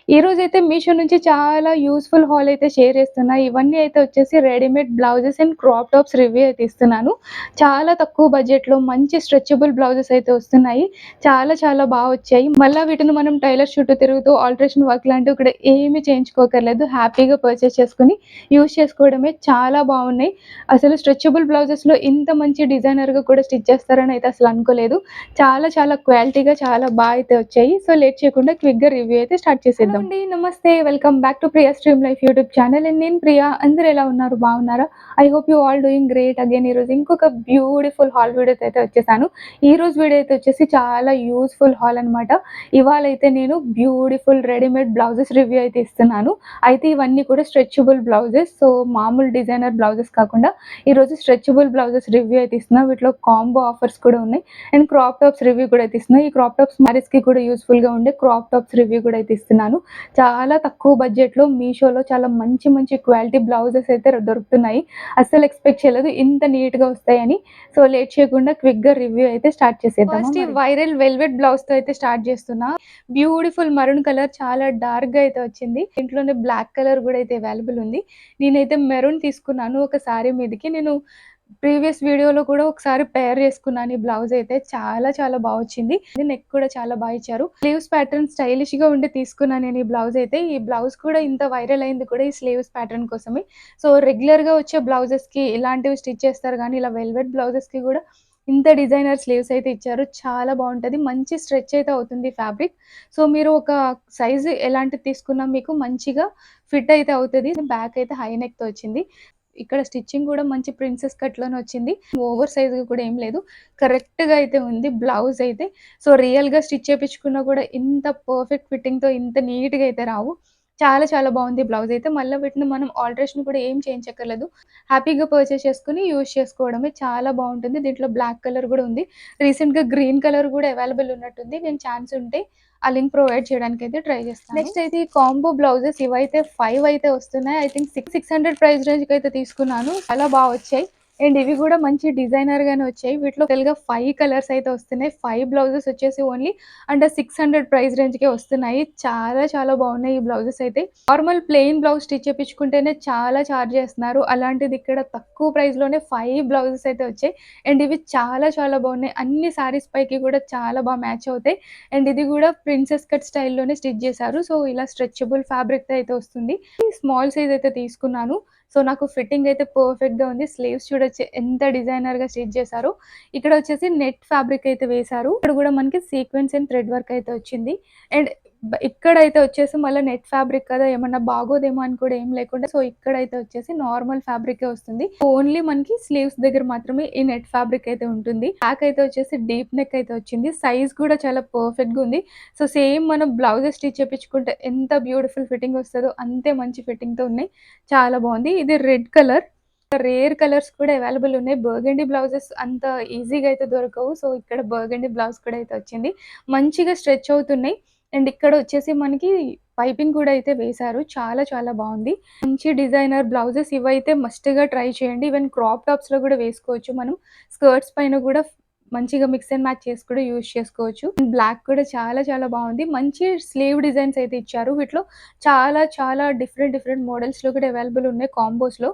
ఈ రోజైతే మీషో నుంచి చాలా యూజ్‌ఫుల్ హాల్ అయితే షేర్ చేస్తున్నా. ఇవన్నీ అయితే వచ్చేసి readymade blouses and crop tops review అయితే ఇస్తున్నాను. చాలా తక్కువ బడ్జెట్‌లో మంచి స్ట్రెచబుల్ బ్లౌజెస్ అయితే వస్తున్నాయి. చాలా చాలా వచ్చాయి. మళ్ళా వీటిని మనం టైలర్ చుట్టూ తిరుగుతూ ఆల్టరేషన్ వర్క్ లాంటివి కూడా ఏమి చేయించుకోకర్లేదు. హ్యాపీగా పర్చేస్ చేసుకొని యూజ్ చేసుకోవడమే. చాలా బాగున్నాయి. అసలు స్ట్రెచబుల్ బ్లౌజెస్‌లో ఇంత మంచి డిజైనర్‌గా కూడా స్టిచ్ చేస్తారని అయితే అసలు అనుకోలేదు. చాలా చాలా క్వాలిటీగా చాలా అయితే వచ్చాయి. సో లేట్ చేయకుండా క్విక్‌గా రివ్యూ అయితే స్టార్ట్ చేసేద్దాం. హలో అండి, నమస్తే. Welcome back to Priya stream life YouTube channel. And నేను ప్రియా. అందరూ ఎలా ఉన్నారు? బాగున్నారా? I hope you all doing great. Again ఈరోజు ఇంకొక బ్యూటిఫుల్ హాల్ వీడియోతో అయితే వచ్చేసాను. ఈ రోజు వీడియో అయితే వచ్చేసి చాలా యూస్‌ఫుల్ హాల్ అనమాట. ఇవాళ అయితే నేను బ్యూటిఫుల్ రెడీమేడ్ బ్లౌజెస్ రివ్యూ అయితే ఇస్తున్నాను. అయితే ఇవన్నీ కూడా స్ట్రెచబుల్ బ్లౌజెస్. సో మామూలు డిజైనర్ బ్లౌజెస్ కాకుండా ఈరోజు స్ట్రెచబుల్ బ్లౌజెస్ రివ్యూ అయితే ఇస్తున్నాను. వీటిలో కాంబో ఆఫర్స్ కూడా ఉన్నాయి. అండ్ క్రాప్ టాప్స్ రివ్యూ కూడా అయితే ఇస్తున్నాను. ఈ క్రాప్ టాప్స్ మ్యారేజ్‌కి కూడా యూస్‌ఫుల్‌గా ఉండే క్రాప్ టాప్స్ రివ్యూ కూడా అయితే ఇస్తున్నాను. చాలా తక్కువ బడ్జెట్‌లో మీషోలో చాలా మంచి మంచి క్వాలిటీ బ్లౌజెస్ అయితే దొరుకుతున్నాయి. అస్సలు ఎక్స్‌పెక్ట్ చేయలేదు ఇంత నీట్‌గా వస్తాయని. సో లేట్ చేయకుండా క్విక్‌గా రివ్యూ అయితే స్టార్ట్ చేసేద్దామా ఫస్ట్ ఈ వైరల్ వెల్వెట్ బ్లౌజ్‌తో అయితే స్టార్ట్ చేస్తున్నా. బ్యూటిఫుల్ మరూన్ కలర్ చాలా డార్క్‌గా అయితే వచ్చింది. ఇంట్లోనే బ్లాక్ కలర్ కూడా అయితే అవైలబుల్ ఉంది. నేనైతే మెరూన్ తీసుకున్నాను ఒక సారీ మీదకి. నేను ప్రీవియస్ వీడియోలో కూడా ఒకసారి పేర్ చేసుకున్నాను. ఈ బ్లౌజ్ అయితే చాలా చాలా వచ్చింది. నెక్ కూడా చాలా ఇచ్చారు. స్లీవ్స్ ప్యాటర్న్ స్టైలిష్‌గా ఉండి తీసుకున్నాను నేను ఈ బ్లౌజ్ అయితే. ఈ బ్లౌజ్ కూడా ఇంత వైరల్ అయింది కూడా ఈ స్లీవ్స్ ప్యాటర్న్ కోసమే. సో రెగ్యులర్‌గా వచ్చే బ్లౌజెస్‌కి ఇలాంటివి స్టిచ్ చేస్తారు గానీ ఇలా వెల్వెట్ బ్లౌజెస్‌కి కూడా ఇంత డిజైనర్ స్లీవ్స్ అయితే ఇచ్చారు. చాలా బావుంటది. మంచి స్ట్రెచ్ అయితే అవుతుంది ఫ్యాబ్రిక్. సో మీరు ఒక సైజ్ ఎలాంటిది తీసుకున్నా మీకు మంచిగా ఫిట్ అయితే అవుతది. బ్యాక్ అయితే హై నెక్‌తో వచ్చింది. ఇక్కడ స్టిచ్చింగ్ కూడా మంచి ప్రిన్సెస్ కట్‌లోనే వచ్చింది. ఓవర్ సైజ్‌గా కూడా ఏం లేదు. కరెక్ట్‌గా అయితే ఉంది బ్లౌజ్ అయితే. సో రియల్‌గా స్టిచ్ చేపించుకున్నా కూడా ఇంత పర్ఫెక్ట్ ఫిట్టింగ్‌తో ఇంత నీట్‌గా అయితే రావు. చాలా చాలా బాగుంది బ్లౌజ్ అయితే. మళ్ళీ వీటిని మనం ఆల్టరేషన్ కూడా ఏం చేయించక్కర్లేదు. హ్యాపీగా పర్చేస్ చేసుకొని యూజ్ చేసుకోవడమే. చాలా బాగుంటుంది. దీంట్లో బ్లాక్ కలర్ కూడా ఉంది. రీసెంట్‌గా గ్రీన్ కలర్ కూడా అవైలబుల్ ఉన్నట్టుంది. నేను ఛాన్స్ ఉంటే ఆ లింక్ ప్రొవైడ్ చేయడానికైతే ట్రై చేస్తాను. నెక్స్ట్ అయితే ఈ కాంబో బ్లౌజెస్ ఇవైతే 5 అయితే వస్తున్నాయి. ఐ థింక్ 600 ప్రైస్ రేంజ్‌కి అయితే తీసుకున్నాను. చాలా వచ్చాయి. అండ్ ఇవి కూడా మంచి డిజైనర్ గానే వచ్చాయి. వీటిలో టోటల్‌గా 5 కలర్స్ అయితే వస్తున్నాయి. 5 బ్లౌజెస్ వచ్చేసి ఓన్లీ అండర్ 600 ప్రైస్ రేంజ్‌కే వస్తున్నాయి. చాలా చాలా బాగున్నాయి ఈ బ్లౌజెస్ అయితే. నార్మల్ ప్లెయిన్ బ్లౌజ్ స్టిచ్ చేపించుకుంటేనే చాలా చార్జ్ చేస్తున్నారు. అలాంటిది ఇక్కడ తక్కువ ప్రైస్‌లోనే 5 బ్లౌజెస్ అయితే వచ్చాయి. అండ్ ఇవి చాలా చాలా బాగున్నాయి. అన్ని సారీస్ పైకి కూడా చాలా మ్యాచ్ అవుతాయి. అండ్ ఇది కూడా ప్రిన్సెస్ కట్ స్టైల్‌లోనే స్టిచ్ చేశారు. సో ఇలా స్ట్రెచబుల్ ఫ్యాబ్రిక్‌తో అయితే వస్తుంది. స్మాల్ సైజ్ అయితే తీసుకున్నాను. సో నాకు ఫిట్టింగ్ అయితే పర్ఫెక్ట్‌గా ఉంది. స్లీవ్స్ చూడొచ్చు ఎంత డిజైనర్‌గా స్టిచ్ చేశారో. ఇక్కడ వచ్చేసి నెట్ ఫ్యాబ్రిక్ అయితే వేశారు. ఇక్కడ కూడా మనకి సీక్వెన్స్ అండ్ థ్రెడ్ వర్క్ అయితే వచ్చింది. అండ్ ఇక్కడైతే వచ్చేసి మళ్ళీ నెట్ ఫ్యాబ్రిక్ కదా ఏమన్నా బాగోదేమో అని కూడా ఏం లేకుండా సో ఇక్కడైతే వచ్చేసి నార్మల్ ఫ్యాబ్రికే వస్తుంది. ఓన్లీ మనకి స్లీవ్స్ దగ్గర మాత్రమే ఈ నెట్ ఫ్యాబ్రిక్ అయితే ఉంటుంది. బ్యాక్ అయితే వచ్చేసి డీప్ నెక్ అయితే వచ్చింది. సైజ్ కూడా చాలా పర్ఫెక్ట్‌గా ఉంది. సో సేమ్ మనం బ్లౌజెస్ స్టిచ్ చేపించుకుంటే ఎంత బ్యూటిఫుల్ ఫిట్టింగ్ వస్తదో అంతే మంచి ఫిట్టింగ్‌తో ఉన్నాయి. చాలా బాగుంది. ఇది రెడ్ కలర్. రేర్ కలర్స్ కూడా అవైలబుల్ ఉన్నాయి. బర్గండీ బ్లౌజెస్ అంత ఈజీగా అయితే దొరకవు. సో ఇక్కడ బర్గండీ బ్లౌజ్ కూడా అయితే వచ్చింది. మంచిగా స్ట్రెచ్ అవుతున్నాయి. అండ్ ఇక్కడ వచ్చేసి మనకి పైపింగ్ కూడా అయితే వేశారు. చాలా చాలా బాగుంది. మంచి డిజైనర్ బ్లౌజెస్ ఇవైతే మస్ట్‌గా ట్రై చేయండి. ఈవెన్ క్రాప్ టాప్స్‌లో కూడా వేసుకోవచ్చు మనం. స్కర్ట్స్ పైన కూడా మంచిగా మిక్స్ అండ్ మ్యాచ్ చేసి కూడా యూజ్ చేసుకోవచ్చు. బ్లాక్ కూడా చాలా చాలా బాగుంది. మంచి స్లీవ్ డిజైన్స్ అయితే ఇచ్చారు. వీటిలో చాలా చాలా డిఫరెంట్ డిఫరెంట్ మోడల్స్‌లో కూడా అవైలబుల్ ఉన్నాయి కాంబోస్‌లో.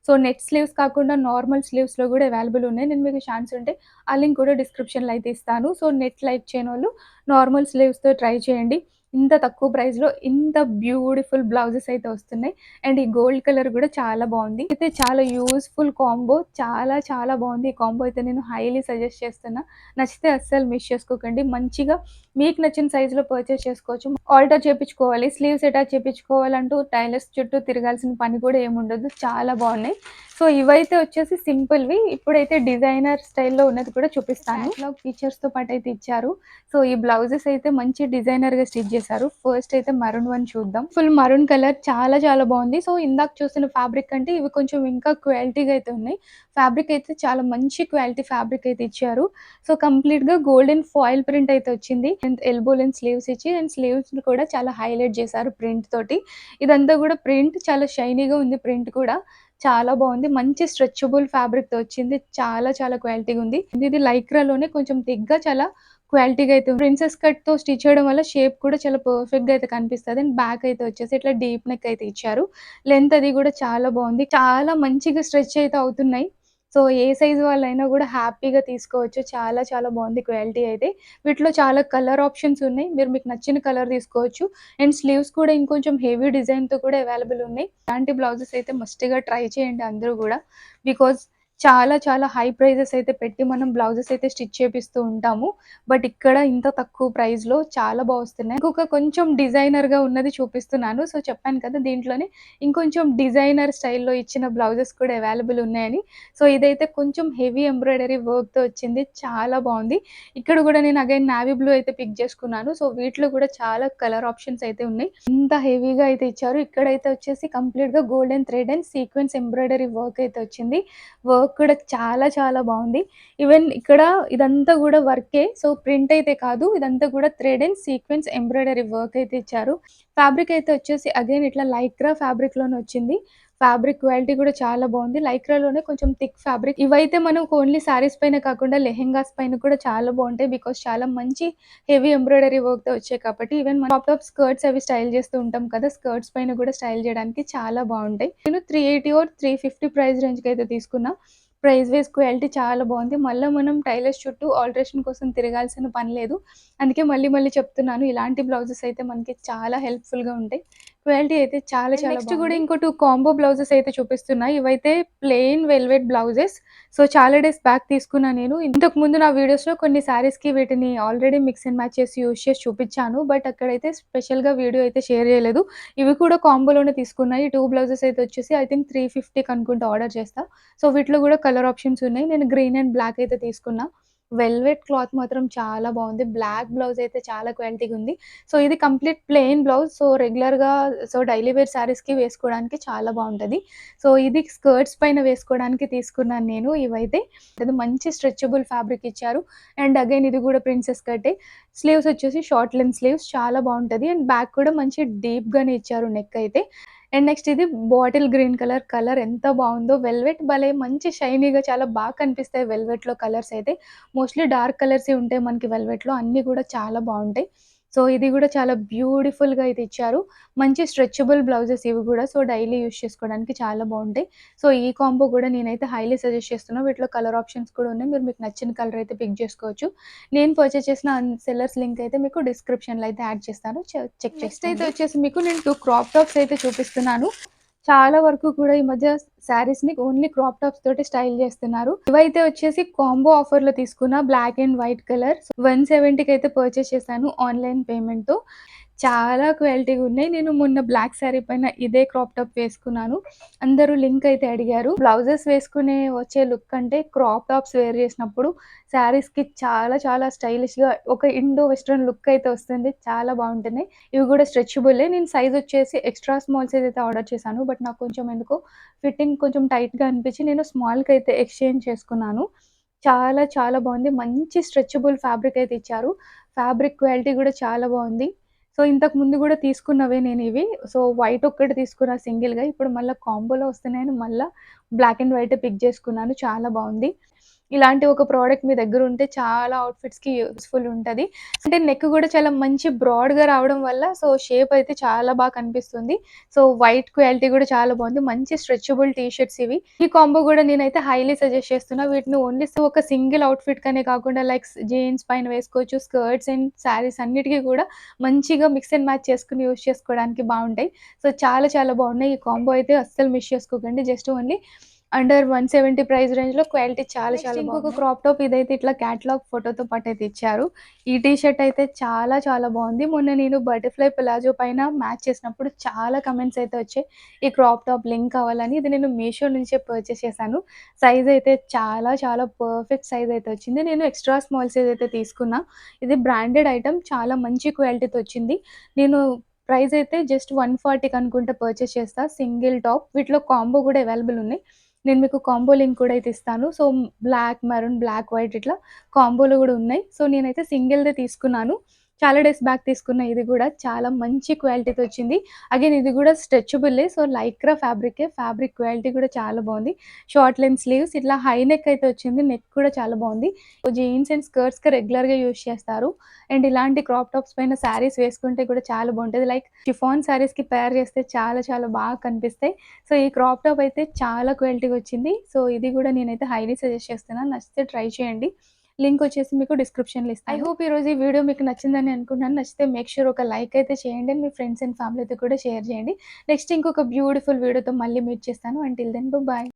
సో నెట్ స్లీవ్స్ కాకుండా నార్మల్ స్లీవ్స్‌లో కూడా అవైలబుల్ ఉన్నాయి. నేను మీకు ఛాన్స్ ఉంటే ఆ లింక్ కూడా డిస్క్రిప్షన్‌లో అయితే ఇస్తాను. సో నెట్ లైక్ చేయనోళ్ళు నార్మల్ స్లీవ్స్‌తో ట్రై చేయండి. ఇంత తక్కువ ప్రైస్‌లో ఇంత బ్యూటిఫుల్ బ్లౌజెస్ అయితే వస్తున్నాయి. అండ్ ఈ గోల్డ్ కలర్ కూడా చాలా బాగుంది. అయితే చాలా యూజ్‌ఫుల్ కాంబో. చాలా చాలా బాగుంది. ఈ కాంబో అయితే నేను హైలీ సజెస్ట్ చేస్తున్నా. నచ్చితే అస్సలు మిస్ చేసుకోకండి. మంచిగా మీకు నచ్చిన సైజులో పర్చేస్ చేసుకోవచ్చు. ఆల్టర్ చేపించుకోవాలి, స్లీవ్స్ అటాచ్ చేపించుకోవాలంటూ టైలర్స్ చుట్టూ తిరగాల్సిన పని కూడా ఏముండదు. చాలా బాగున్నాయి. సో ఇవైతే వచ్చేసి సింపుల్‌వి. ఇప్పుడైతే డిజైనర్ స్టైల్‌లో ఉన్నది కూడా చూపిస్తాను. క్యాటలాగ్ ఫీచర్స్‌తో పాటు అయితే ఇచ్చారు. సో ఈ బ్లౌజెస్ అయితే మంచి డిజైనర్‌గా స్టిచ్ చేశారు. ఫస్ట్ అయితే మరూన్ వన్ చూద్దాం. ఫుల్ మరూన్ కలర్ చాలా చాలా బాగుంది. సో ఇందాక చూసిన ఫ్యాబ్రిక్ కంటే ఇవి కొంచెం ఇంకా క్వాలిటీగా అయితే ఉన్నాయి. ఫ్యాబ్రిక్ అయితే చాలా మంచి క్వాలిటీ ఫ్యాబ్రిక్ అయితే ఇచ్చారు. సో కంప్లీట్‌గా గోల్డెన్ ఫాయిల్ ప్రింట్ అయితే వచ్చింది. అండ్ ఎల్బో లెంత్ స్లీవ్స్ ఇచ్చి అండ్ స్లీవ్స్‌ని కూడా చాలా హైలైట్ చేశారు ప్రింట్ తోటి. ఇదంతా కూడా ప్రింట్ చాలా షైనీగా ఉంది ప్రింట్ కూడా. చాలా బాగుంది. మంచి స్ట్రెచబుల్ ఫ్యాబ్రిక్‌తో వచ్చింది. చాలా చాలా క్వాలిటీగా ఉంది. ఇది లైక్రాలోనే కొంచెం థిక్‌గా చాలా క్వాలిటీగా అయితే ప్రిన్సెస్ కట్‌తో స్టిచ్ చేయడం వల్ల షేప్ కూడా చాలా పర్ఫెక్ట్‌గా అయితే కనిపిస్తది. అండ్ బ్యాక్ అయితే వచ్చేసి ఇట్లా డీప్ నెక్ అయితే ఇచ్చారు. లెంత్ అది కూడా చాలా బావుంది. చాలా మంచిగా స్ట్రెచ్ అయితే అవుతున్నాయి. సో, ఏ సైజ్ వాళ్ళైనా కూడా హ్యాపీగా తీసుకోవచ్చు. చాలా చాలా బావుంది క్వాలిటీ అయితే. వీటిలో చాలా కలర్ ఆప్షన్స్ ఉన్నాయి. మీకు నచ్చిన కలర్ తీసుకోవచ్చు. అండ్ స్లీవ్స్ కూడా ఇంకొంచెం హెవీ డిజైన్‌తో కూడా అవైలబుల్ ఉన్నాయి. ఇలాంటి బ్లౌజెస్ అయితే మస్ట్‌గా ట్రై చేయండి అందరూ గూడా. బికాజ్ చాలా చాలా హై ప్రైజెస్ అయితే పెట్టి మనం బ్లౌజెస్ అయితే స్టిచ్ చేపిస్తూ ఉంటాము. బట్ ఇక్కడ ఇంత తక్కువ ప్రైస్‌లో చాలా వస్తున్నాయి. ఇంకొక కొంచెం డిజైనర్‌గా ఉన్నది చూపిస్తున్నాను. సో, చెప్పాను కదా! దీంట్లోనే ఇంకొంచెం డిజైనర్ స్టైల్‌లో ఇచ్చిన బ్లౌజెస్ కూడా అవైలబుల్ ఉన్నాయని. సో, ఇదైతే కొంచెం హెవీ ఎంబ్రాయిడరీ వర్క్‌తో వచ్చింది. చాలా బావుంది. ఇక్కడ గూడా నేను అగైన్ నావీ బ్లూ అయితే పిక్ చేసుకున్నాను. సో, వీటిలో కూడా చాలా కలర్ ఆప్షన్స్ అయితే ఉన్నాయి. ఇంత హెవీగా అయితే ఇచ్చారు. ఇక్కడైతే వచ్చేసి కంప్లీట్‌గా golden thread and sequence embroidery work అయితే వచ్చింది. వర్క్ కూడా చాలా చాలా బావుంది. ఈవెన్ ఇక్కడ ఇదంతా గూడా వర్కే. సో, ప్రింట్ అయితే కాదు. ఇదంతా కూడా thread and sequence embroidery work అయితే ఇచ్చారు. ఫ్యాబ్రిక్ అయితే వచ్చేసి అగైన్ ఇట్లా లైక్రా ఫ్యాబ్రిక్‌లోనే వచ్చింది. ఫ్యాబ్రిక్ క్వాలిటీ కూడా చాలా బావుంది. లైక్రాలోనే కొంచెం థిక్ ఫ్యాబ్రిక్. ఇవైతే మనకు ఓన్లీ సారీస్ పైన కాకుండా లెహెంగాస్ పైన కూడా చాలా బావుంటాయి. బికాజ్ చాలా మంచి హెవీ ఎంబ్రాయిడరీ వర్క్‌తో వచ్చాయి కాబట్టి ఈవెన్ మనం క్రాప్ టాప్ స్కర్ట్స్ అవి స్టైల్ చేస్తూ ఉంటాం కదా! స్కర్ట్స్ పైన కూడా స్టైల్ చేయడానికి చాలా బావుంటాయి. నేను 380 ఆర్ 350 ప్రైస్ రేంజ్‌కి అయితే తీసుకున్నా. ప్రైస్ వైస్ క్వాలిటీ చాలా బావుంది. మళ్ళా మనం టైలర్స్ చుట్టూ ఆల్టరేషన్ కోసం తిరగాల్సిన పని లేదు. అందుకే మళ్ళీ మళ్ళీ చెప్తున్నాను. ఇలాంటి బ్లౌజెస్ అయితే మనకి చాలా హెల్ప్‌ఫుల్‌గా ఉంటాయి. క్వాలిటీ అయితే చాలా చాలా నెక్స్ట్ గూడా ఇంకో 2 కాంబో బ్లౌజెస్ అయితే చూపిస్తున్నా. ఇవైతే ప్లెయిన్ వెల్వెట్ బ్లౌజెస్. సో, చాలా డేస్ బ్యాక్ తీసుకున్నా నేను. ఇంతకు ముందు నా వీడియోస్‌లో కొన్ని సారీస్‌కి వీటిని ఆల్రెడీ మిక్స్ అండ్ మ్యాచ్ చేసి యూజ్ చేసి చూపిచ్చాను. బట్ అక్కడైతే స్పెషల్‌గా వీడియో అయితే షేర్ చేయలేదు. ఇవి కూడా కాంబోలోనే తీసుకున్నాయి. 2 బ్లౌజెస్ అయితే వచ్చేసి ఐ థింక్ 350కి అనుకుంటా ఆర్డర్ చేస్తా. సో, వీటిలో గూడా కలర్ ఆప్షన్స్ ఉన్నాయి. నేను గ్రీన్ అండ్ బ్లాక్ అయితే తీసుకున్నా. వెల్వెట్ క్లాత్ మాత్రం చాలా బావుంది. బ్లాక్ బ్లౌజ్ అయితే చాలా క్వాలిటీగుంది. సో, ఇది కంప్లీట్ ప్లెయిన్ బ్లౌజ్. సో, రెగ్యులర్‌గా డైలీ వేర్ శారీస్‌కి వేసుకోవడానికి చాలా బావుంటది. సో, ఇది స్కర్ట్స్ పైన వేసుకోవడానికి తీసుకున్నాను నేను ఇవైతే. ఇది మంచి స్ట్రెచబుల్ ఫ్యాబ్రిక్ ఇచ్చారు. అండ్ అగైన్ ఇది గూడా ప్రిన్సెస్ కట్టే. స్లీవ్స్ వచ్చేసి షార్ట్ లెంత్ స్లీవ్స్ చాలా బావుంటది. అండ్ బ్యాక్ కూడా మంచి డీప్‌గానే ఇచ్చారు నెక్ అయితే. అండ్ నెక్స్ట్ ఇది బాటిల్ గ్రీన్ కలర్. కలర్ ఎంత బావుందో వెల్వెట్ భలే మంచి షైనీగా చాలా కనిపిస్తాయి వెల్వెట్‌లో కలర్స్ అయితే. మోస్ట్‌లీ డార్క్ కలర్సే ఉంటాయి మనకి వెల్వెట్‌లో. అన్నీ కూడా చాలా బావుంటాయి. సో, ఇది గూడా చాలా బ్యూటిఫుల్‌గా అయితే ఇచ్చారు. మంచి స్ట్రెచబుల్ బ్లౌజెస్ ఇవి గూడా. సో, డైలీ యూజ్ చేసుకోవడానికి చాలా బావుంటాయి. సో, ఈ కాంబో గూడా నేనైతే హైలీ సజెస్ట్ చేస్తున్నా. వీటిలో కలర్ ఆప్షన్స్ కూడా ఉన్నాయి. మీకు నచ్చిన కలర్ అయితే పిక్ జేసుకోవచ్చు. నేను పర్చేస్ చేసిన సెల్లర్స్ లింక్ అయితే మీకు డిస్క్రిప్షన్‌లో అయితే యాడ్ చేస్తాను. చెక్ చేసుకోండి. నెక్స్ట్ అయితే వచ్చేసి మీకు నేను 2 క్రాప్ టాప్స్ అయితే చూపిస్తున్నాను. చాలా వరకు కూడా ఈ మధ్య శారీస్‌ని ఓన్లీ క్రాప్ టాప్స్ తోటి స్టైల్ చేస్తున్నారు. ఇవైతే వచ్చేసి కాంబో ఆఫర్‌లో తీసుకున్న బ్లాక్ అండ్ వైట్ కలర్. 170కి అయితే పర్చేస్ చేశాను ఆన్‌లైన్ పేమెంట్‌తో. చాలా క్వాలిటీగున్నాయి. నేను మొన్న బ్లాక్ శారీ పైన ఇదే క్రాప్ టాప్ వేసుకున్నాను. అందరూ లింక్ అయితే అడిగారు. బ్లౌజెస్ వేసుకునే వచ్చే లుక్ కంటే క్రాప్ టాప్స్ వేర్ చేసినప్పుడు శారీస్‌కి చాలా చాలా స్టైలిష్‌గా ఒక ఇండో వెస్టర్న్ లుక్ అయితే వస్తుంది. చాలా బావుంటున్నాయి. ఇవి కూడా స్ట్రెచబులే. నేను సైజ్ వచ్చేసి ఎక్స్‌ట్రా స్మాల్ సైజ్ అయితే ఆర్డర్ చేశాను. బట్ నాకు కొంచెం ఎందుకో ఫిట్టింగ్ కొంచెం టైట్‌గా అనిపించి నేను స్మాల్‌కైతే ఎక్స్‌చేంజ్ చేసుకున్నాను. చాలా చాలా బావుంది. మంచి స్ట్రెచబుల్ ఫ్యాబ్రిక్ అయితే ఇచ్చారు. ఫ్యాబ్రిక్ క్వాలిటీ కూడా చాలా బావుంది. సో, ఇంతకు ముందు గూడా తీసుకున్నవే నేనివి. సో, వైట్ ఒక్కటి తీసుకున్నా సింగిల్‌గా. ఇప్పుడు మళ్ళా కాంబోలో వస్తున్నాయని మళ్ళా బ్లాక్ అండ్ వైటే పిక్ జేసుకున్నాను. చాలా బావుంది. ఇలాంటి ఒక ప్రోడక్ట్ మీ దగ్గరుంటే చాలా అవుట్‌ఫిట్స్‌కి యూజ్‌ఫుల్ ఉంటది. అంటే నెక్ గూడా చాలా మంచి బ్రాడ్‌గా రావడం వల్ల షేప్ అయితే చాలా కనిపిస్తుంది. వైట్ క్వాలిటీ గూడా చాలా బావుంది. మంచి స్ట్రెచబుల్ టీ షర్ట్స్ ఇవి. ఈ కాంబో గూడా నేనైతే హైలీ సజెస్ట్ చేస్తున్నా. వీటిని ఓన్లీ ఒక సింగిల్ అవుట్‌ఫిట్ కనే కాకుండా లైక్ జీన్స్ పైన వేసుకోవచ్చు. స్కర్ట్స్ అండ్ శారీస్ అన్నిటికి కూడా మంచిగా మిక్స్ అండ్ మ్యాచ్ చేసుకొని యూజ్ చేసుకోవడానికి బావుంటాయి. చాలా చాలా బావున్నాయి. ఈ కాంబో అయితే అస్సలు మిస్ చేసుకోకండి. జస్ట్ ఓన్లీ అండర్ 170 ప్రైస్ రేంజ్‌లో క్వాలిటీ చాలా చాలా బాగుంది. ఇంకొక క్రాప్ టాప్ ఇదైతే ఇట్లా క్యాటలాగ్ ఫోటోతో పాటైతే ఇచ్చారు. ఈ టీ షర్ట్ అయితే చాలా చాలా బావుంది. మొన్న నేను బటర్‌ఫ్లై ప్లాజో పైన మ్యాచ్ చేసినప్పుడు చాలా కమెంట్స్ అయితే వచ్చాయి. ఈ క్రాప్ టాప్ లింక్ కావాలని. ఇది నేను మీషో నుంచే పర్చేస్ చేశాను. సైజ్ అయితే చాలా చాలా పర్ఫెక్ట్ సైజ్ అయితే వచ్చింది. నేను ఎక్స్‌ట్రా స్మాల్ సైజ్ అయితే తీసుకున్నా. ఇది బ్రాండెడ్ ఐటెమ్ చాలా మంచి క్వాలిటీతో వచ్చింది. నేను ప్రైస్ అయితే జస్ట్ 140కి అనుకుంటా పర్చేస్ చేస్తా. Single top. వీటిలో కాంబో కూడా అవైలబుల్ ఉన్నాయి. నేను మీకు కాంబో లింక్ కూడా అయితే ఇస్తాను. బ్లాక్ మెరూన్, బ్లాక్ వైట్ ఇట్లా కాంబోలో గూడా ఉన్నాయి. నేనైతే సింగిల్‌దే తీసుకున్నాను. చాలా డేస్ బ్యాక్ తీసుకున్న ఇది గూడా చాలా మంచి క్వాలిటీతో వచ్చింది. అగైన్ ఇది గూడా స్ట్రెచబులే. సో, లైక్రా ఫ్యాబ్రికే. ఫ్యాబ్రిక్ క్వాలిటీ కూడా చాలా బావుంది. షార్ట్ లెంత్ స్లీవ్స్ ఇట్లా హై నెక్ అయితే వచ్చింది. నెక్ కూడా చాలా బావుంది. జీన్స్ అండ్ స్కర్ట్స్‌కి రెగ్యులర్‌గా యూజ్ చేస్తారు. అండ్ ఇలాంటి క్రాప్ టాప్స్ పైన శారీస్ వేసుకుంటే కూడా చాలా బావుంటది. లైక్ షిఫాన్ శారీస్‌కి పేర్ చేస్తే చాలా చాలా బాగా కనిపిస్తాయి. సో, ఈ క్రాప్ టాప్ అయితే చాలా క్వాలిటీగా వచ్చింది. సో, ఇది గూడా నేనైతే హైలీ సజెస్ట్ చేస్తున్నాను. నచ్చితే ట్రై చేయండి. లింక్ వచ్చేసి మీకు డిస్క్రిప్షన్‌లో ఇస్తాను. ఐ హోప్ ఈరోజు ఈ వీడియో మీకు నచ్చిందని అనుకుంటున్నాను. నచ్చితే మేక్ ష్యూర్ ఒక లైక్ అయితే చేయండి. అండ్ మీ ఫ్రెండ్స్ అండ్ ఫ్యామిలీతో కూడా షేర్ చేయండి. నెక్స్ట్ ఇంకొక బ్యూటిఫుల్ వీడియోతో మళ్ళీ మీట్ చేస్తాను. Until then bye.